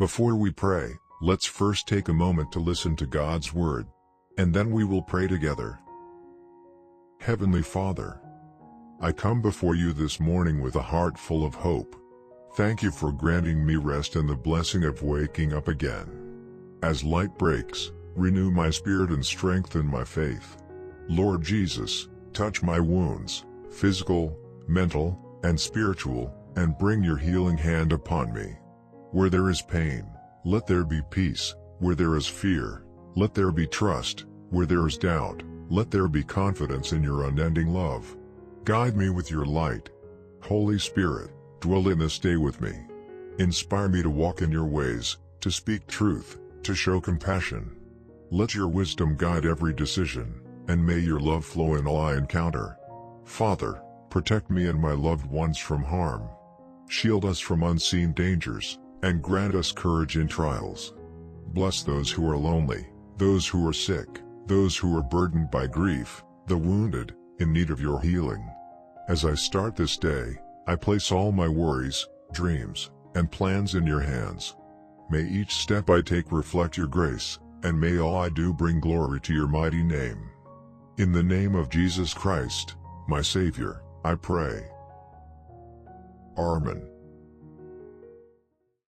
Before we pray, let's first take a moment to listen to God's Word, and then we will pray together. Heavenly Father, I come before you this morning with a heart full of hope. Thank you for granting me rest and the blessing of waking up again. As light breaks, renew my spirit and strengthen my faith. Lord Jesus, touch my wounds, physical, mental, and spiritual, and bring your healing hand upon me. Where there is pain, let there be peace. Where there is fear, let there be trust. Where there is doubt, let there be confidence in your unending love. Guide me with your light. Holy Spirit, dwell in this day with me. Inspire me to walk in your ways, to speak truth, to show compassion. Let your wisdom guide every decision, and may your love flow in all I encounter. Father, protect me and my loved ones from harm. Shield us from unseen dangers, and grant us courage in trials. Bless those who are lonely, those who are sick, those who are burdened by grief, the wounded, in need of your healing. As I start this day, I place all my worries, dreams, and plans in your hands. May each step I take reflect your grace, and may all I do bring glory to your mighty name. In the name of Jesus Christ, my Savior, I pray. Amen.